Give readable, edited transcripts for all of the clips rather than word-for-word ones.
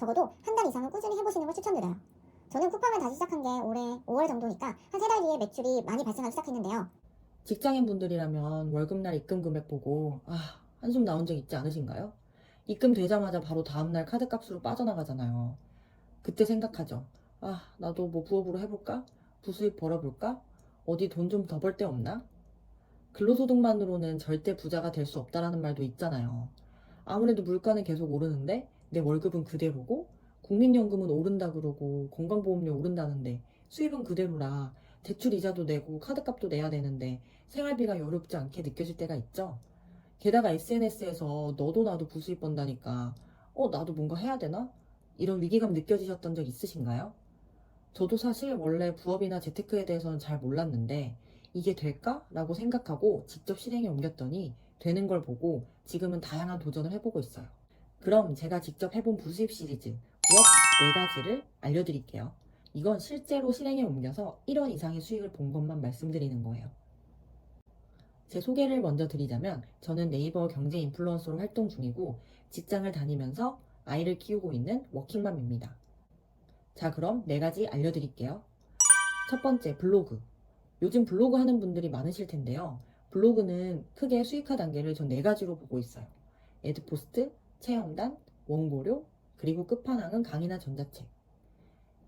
적어도 한 달 이상은 꾸준히 해보시는 걸 추천드려요. 저는 쿠팡을 다시 시작한 게 올해 5월 정도니까 한 3달 뒤에 매출이 많이 발생하기 시작했는데요. 직장인 분들이라면 월급날 입금 금액 보고 한숨 나온 적 있지 않으신가요? 입금 되자마자 바로 다음날 카드값으로 빠져나가잖아요. 그때 생각하죠. 나도 뭐 부업으로 해볼까? 부수입 벌어볼까? 어디 돈 좀 더 벌 데 없나? 근로소득만으로는 절대 부자가 될 수 없다라는 말도 있잖아요. 아무래도 물가는 계속 오르는데 내 월급은 그대로고 국민연금은 오른다 그러고 건강보험료 오른다는데 수입은 그대로라 대출 이자도 내고 카드값도 내야 되는데 생활비가 여롭지 않게 느껴질 때가 있죠. 게다가 SNS에서 너도 나도 부수입 번다니까 나도 뭔가 해야 되나? 이런 위기감 느껴지셨던 적 있으신가요? 저도 사실 원래 부업이나 재테크에 대해서는 잘 몰랐는데 이게 될까? 라고 생각하고 직접 실행에 옮겼더니 되는 걸 보고 지금은 다양한 도전을 해보고 있어요. 그럼 제가 직접 해본 부수입 시리즈 부업 4가지를 알려드릴게요. 이건 실제로 실행에 옮겨서 1원 이상의 수익을 본 것만 말씀드리는 거예요. 제 소개를 먼저 드리자면 저는 네이버 경제 인플루언서로 활동 중이고 직장을 다니면서 아이를 키우고 있는 워킹맘입니다. 자, 그럼 4가지 알려드릴게요. 첫 번째, 블로그. 요즘 블로그 하는 분들이 많으실 텐데요. 블로그는 크게 수익화 단계를 전 4가지로 보고 있어요. 애드포스트, 체험단, 원고료, 그리고 끝판왕은 강의나 전자책.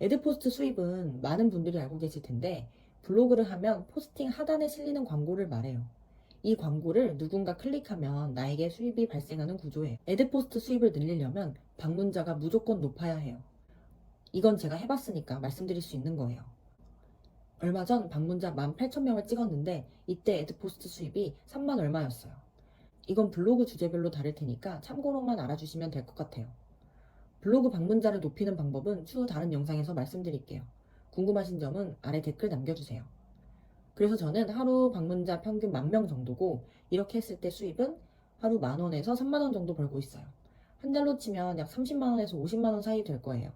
애드포스트 수입은 많은 분들이 알고 계실 텐데 블로그를 하면 포스팅 하단에 실리는 광고를 말해요. 이 광고를 누군가 클릭하면 나에게 수입이 발생하는 구조예요. 애드포스트 수입을 늘리려면 방문자가 무조건 높아야 해요. 이건 제가 해봤으니까 말씀드릴 수 있는 거예요. 얼마 전 방문자 18,000명을 찍었는데 이때 애드포스트 수입이 3만 얼마였어요. 이건 블로그 주제별로 다를 테니까 참고로만 알아주시면 될 것 같아요. 블로그 방문자를 높이는 방법은 추후 다른 영상에서 말씀드릴게요. 궁금하신 점은 아래 댓글 남겨주세요. 그래서 저는 하루 방문자 평균 10,000명 정도고 이렇게 했을 때 수입은 하루 10,000원에서 30,000원 정도 벌고 있어요. 한 달로 치면 약 30만원에서 50만원 사이 될 거예요.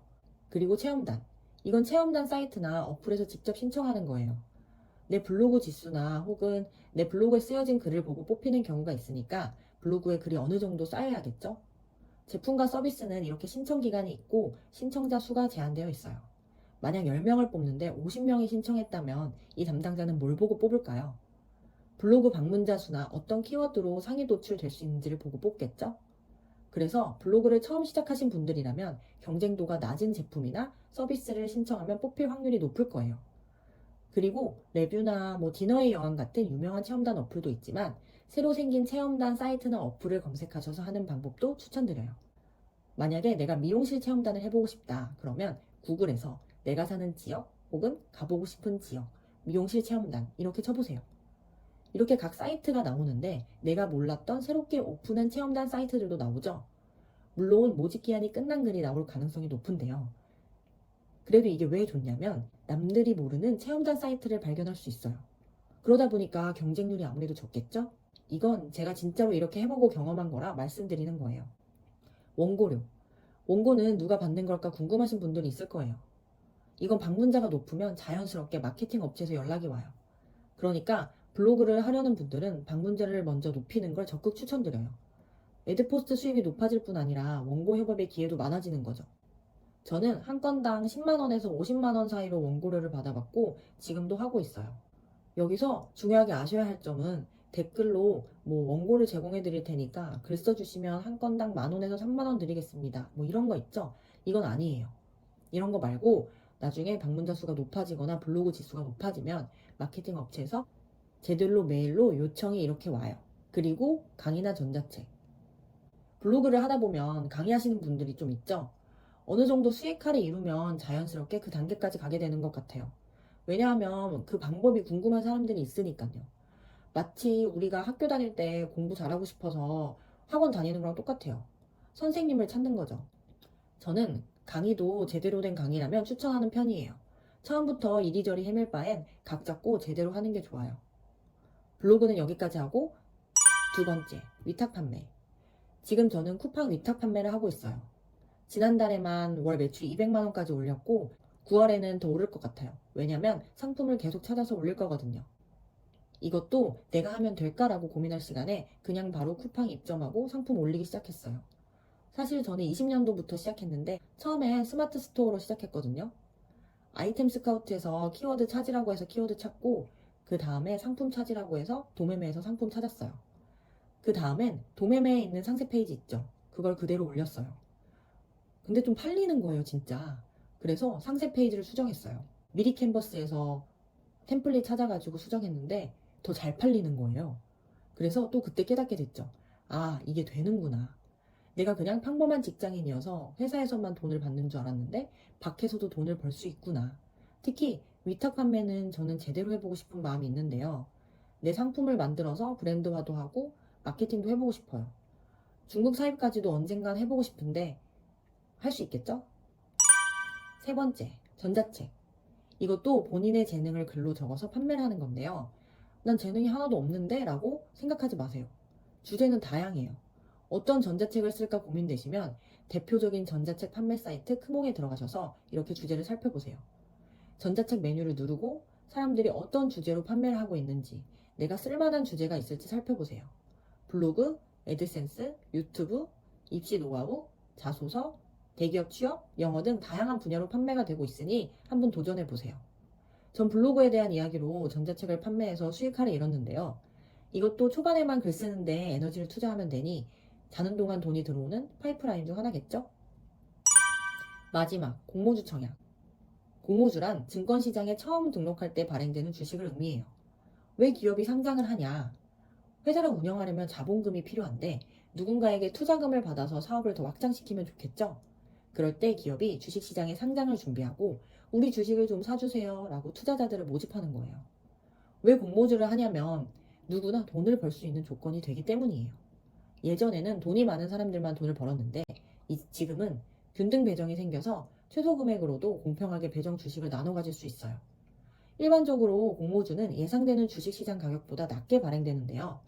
그리고 체험단. 이건 체험단 사이트나 어플에서 직접 신청하는 거예요. 내 블로그 지수나 혹은 내 블로그에 쓰여진 글을 보고 뽑히는 경우가 있으니까 블로그에 글이 어느 정도 쌓여야겠죠? 제품과 서비스는 이렇게 신청 기간이 있고 신청자 수가 제한되어 있어요. 만약 10명을 뽑는데 50명이 신청했다면 이 담당자는 뭘 보고 뽑을까요? 블로그 방문자 수나 어떤 키워드로 상위 노출될 수 있는지를 보고 뽑겠죠? 그래서 블로그를 처음 시작하신 분들이라면 경쟁도가 낮은 제품이나 서비스를 신청하면 뽑힐 확률이 높을 거예요. 그리고 레뷰나 디너의 여왕 같은 유명한 체험단 어플도 있지만 새로 생긴 체험단 사이트나 어플을 검색하셔서 하는 방법도 추천드려요. 만약에 내가 미용실 체험단을 해보고 싶다. 그러면 구글에서 내가 사는 지역 혹은 가보고 싶은 지역, 미용실 체험단 이렇게 쳐보세요. 이렇게 각 사이트가 나오는데 내가 몰랐던 새롭게 오픈한 체험단 사이트들도 나오죠. 물론 모집 기한이 끝난 글이 나올 가능성이 높은데요. 그래도 이게 왜 좋냐면 남들이 모르는 체험단 사이트를 발견할 수 있어요. 그러다 보니까 경쟁률이 아무래도 적겠죠? 이건 제가 진짜로 이렇게 해보고 경험한 거라 말씀드리는 거예요. 원고료. 원고는 누가 받는 걸까 궁금하신 분들이 있을 거예요. 이건 방문자가 높으면 자연스럽게 마케팅 업체에서 연락이 와요. 그러니까 블로그를 하려는 분들은 방문자를 먼저 높이는 걸 적극 추천드려요. 애드포스트 수입이 높아질 뿐 아니라 원고 협업의 기회도 많아지는 거죠. 저는 한 건당 10만원에서 50만원 사이로 원고료를 받아봤고 지금도 하고 있어요. 여기서 중요하게 아셔야 할 점은 댓글로 원고를 제공해 드릴 테니까 글 써주시면 한 건당 10,000원에서 30,000원 드리겠습니다. 이런 거 있죠? 이건 아니에요. 이런 거 말고 나중에 방문자 수가 높아지거나 블로그 지수가 높아지면 마케팅 업체에서 제들로 메일로 요청이 이렇게 와요. 그리고 강의나 전자책. 블로그를 하다 보면 강의하시는 분들이 좀 있죠? 어느 정도 수익화를 이루면 자연스럽게 그 단계까지 가게 되는 것 같아요. 왜냐하면 그 방법이 궁금한 사람들이 있으니까요. 마치 우리가 학교 다닐 때 공부 잘하고 싶어서 학원 다니는 거랑 똑같아요. 선생님을 찾는 거죠. 저는 강의도 제대로 된 강의라면 추천하는 편이에요. 처음부터 이리저리 헤맬 바엔 각 잡고 제대로 하는 게 좋아요. 블로그는 여기까지 하고 두 번째, 위탁 판매. 지금 저는 쿠팡 위탁 판매를 하고 있어요. 지난달에만 월 매출이 200만 원까지 올렸고 9월에는 더 오를 것 같아요. 왜냐면 상품을 계속 찾아서 올릴 거거든요. 이것도 내가 하면 될까라고 고민할 시간에 그냥 바로 쿠팡 입점하고 상품 올리기 시작했어요. 사실 저는 20년도부터 시작했는데 처음엔 스마트 스토어로 시작했거든요. 아이템 스카우트에서 키워드 찾으라고 해서 키워드 찾고 그 다음에 상품 찾으라고 해서 도매매에서 상품 찾았어요. 그 다음엔 도매매에 있는 상세 페이지 있죠. 그걸 그대로 올렸어요. 근데 좀 팔리는 거예요, 진짜. 그래서 상세 페이지를 수정했어요. 미리 캔버스에서 템플릿 찾아가지고 수정했는데 더 잘 팔리는 거예요. 그래서 또 그때 깨닫게 됐죠. 아, 이게 되는구나. 내가 그냥 평범한 직장인이어서 회사에서만 돈을 받는 줄 알았는데 밖에서도 돈을 벌 수 있구나. 특히 위탁 판매는 저는 제대로 해보고 싶은 마음이 있는데요. 내 상품을 만들어서 브랜드화도 하고 마케팅도 해보고 싶어요. 중국 사입까지도 언젠간 해보고 싶은데 할 수 있겠죠? 세 번째, 전자책. 이것도 본인의 재능을 글로 적어서 판매를 하는 건데요. 난 재능이 하나도 없는데? 라고 생각하지 마세요. 주제는 다양해요. 어떤 전자책을 쓸까 고민되시면 대표적인 전자책 판매 사이트 크몽에 들어가셔서 이렇게 주제를 살펴보세요. 전자책 메뉴를 누르고 사람들이 어떤 주제로 판매를 하고 있는지, 내가 쓸만한 주제가 있을지 살펴보세요. 블로그, 애드센스, 유튜브, 입시 노하우, 자소서, 대기업 취업, 영어 등 다양한 분야로 판매가 되고 있으니 한번 도전해보세요. 전 블로그에 대한 이야기로 전자책을 판매해서 수익화를 이뤘는데요. 이것도 초반에만 글 쓰는데 에너지를 투자하면 되니 자는 동안 돈이 들어오는 파이프라인 중 하나겠죠? 마지막, 공모주 청약. 공모주란 증권시장에 처음 등록할 때 발행되는 주식을 의미해요. 왜 기업이 상장을 하냐? 회사를 운영하려면 자본금이 필요한데 누군가에게 투자금을 받아서 사업을 더 확장시키면 좋겠죠? 그럴 때 기업이 주식시장에 상장을 준비하고 우리 주식을 좀 사주세요 라고 투자자들을 모집하는 거예요. 왜 공모주를 하냐면 누구나 돈을 벌 수 있는 조건이 되기 때문이에요. 예전에는 돈이 많은 사람들만 돈을 벌었는데 지금은 균등 배정이 생겨서 최소 금액으로도 공평하게 배정 주식을 나눠 가질 수 있어요. 일반적으로 공모주는 예상되는 주식시장 가격보다 낮게 발행되는데요.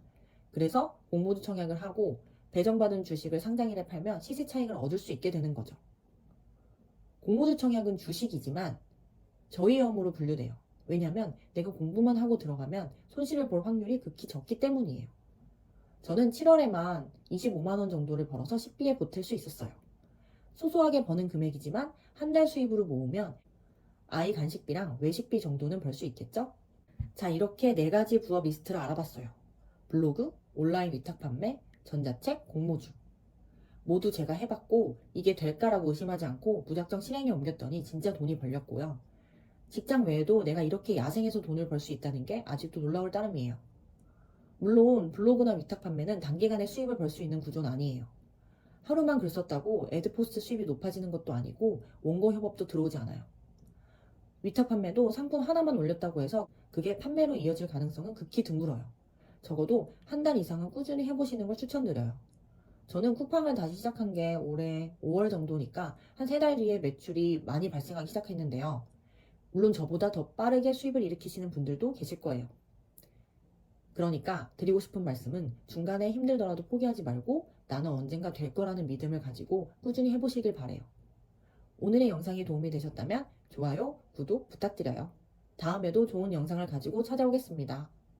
그래서 공모주 청약을 하고 배정받은 주식을 상장일에 팔면 시세 차익을 얻을 수 있게 되는 거죠. 공모주 청약은 주식이지만 저위험으로 분류돼요. 왜냐하면 내가 공부만 하고 들어가면 손실을 볼 확률이 극히 적기 때문이에요. 저는 7월에만 25만 원 정도를 벌어서 식비에 보탤 수 있었어요. 소소하게 버는 금액이지만 한 달 수입으로 모으면 아이 간식비랑 외식비 정도는 벌 수 있겠죠? 자, 이렇게 4가지 부업 리스트를 알아봤어요. 블로그, 온라인 위탁 판매, 전자책, 공모주. 모두 제가 해봤고 이게 될까라고 의심하지 않고 무작정 실행에 옮겼더니 진짜 돈이 벌렸고요. 직장 외에도 내가 이렇게 야생에서 돈을 벌 수 있다는 게 아직도 놀라울 따름이에요. 물론 블로그나 위탁 판매는 단기간에 수입을 벌 수 있는 구조는 아니에요. 하루만 글 썼다고 애드포스트 수입이 높아지는 것도 아니고 원고 협업도 들어오지 않아요. 위탁 판매도 상품 하나만 올렸다고 해서 그게 판매로 이어질 가능성은 극히 드물어요. 적어도 한 달 이상은 꾸준히 해보시는 걸 추천드려요. 저는 쿠팡을 다시 시작한 게 올해 5월 정도니까 한 3달 뒤에 매출이 많이 발생하기 시작했는데요. 물론 저보다 더 빠르게 수입을 일으키시는 분들도 계실 거예요. 그러니까 드리고 싶은 말씀은 중간에 힘들더라도 포기하지 말고 나는 언젠가 될 거라는 믿음을 가지고 꾸준히 해보시길 바래요. 오늘의 영상이 도움이 되셨다면 좋아요, 구독 부탁드려요. 다음에도 좋은 영상을 가지고 찾아오겠습니다.